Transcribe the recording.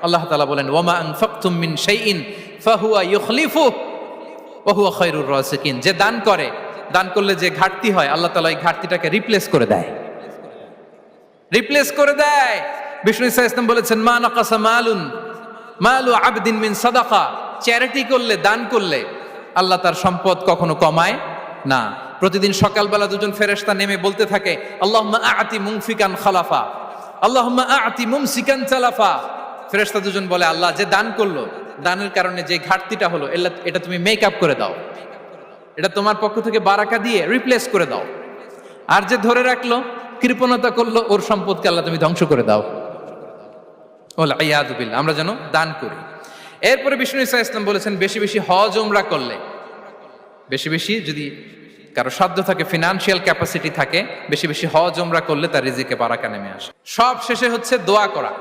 আল্লাহ তাআলা বলেন ওয়ামা আনফাকতুম মিন শাইইন ফাহুয়া ইউখলিফুহু ওয়া হুয়া খায়রুর রাসিকিন। যে দান করে, দান করলে যে ঘাটতি হয় আল্লাহ তাআলা এই ঘাটতিটাকে রিপ্লেস করে দেয়, রিপ্লেস করে দেয়। বিষ্ণু ইসা ইসলাম বলেছেন মা নাকাসা মালু আবদিন মিন সাদাকা। চ্যারিটি করলে, দান করলে আল্লাহ তার সম্পদ কখনো কমায় না। প্রতিদিন সকালবেলা দুজন ফেরেশতা নেমে বলতে থাকে আল্লাহুম্মা আ'তি মুনফিকান খালাফা, আল্লাহুম্মা আ'তি মুমসিকান চালাফা। ফেরেশতা দুজন বলে আল্লাহ যে দান করলো, দানের কারণে যে ঘাটতিটা হলো এটা তুমি মেক আপ করে দাও, এটা তোমার পক্ষ থেকে বারাকা দিয়ে রিপ্লেস করে দাও। আর যে ধরে রাখলো, কৃপণতা করলো, ওর সম্পদকে আল্লাহ তুমি ধ্বংস করে দাও। ওয়াল ইয়াদু বিল্লাহ। আমরা যেন দান করি। এরপরে বিষ্ণু ইসা ইসলাম বলেছেন বেশি বেশি হজ উমরা করলে, বেশি বেশি যদি কারো সাধ্য থাকে, ফিনান্সিয়াল ক্যাপাসিটি থাকে, বেশি বেশি হজ উমরা করলে তার রিজিকে বারাকা নেমে আসে। সব শেষে হচ্ছে দোয়া করা।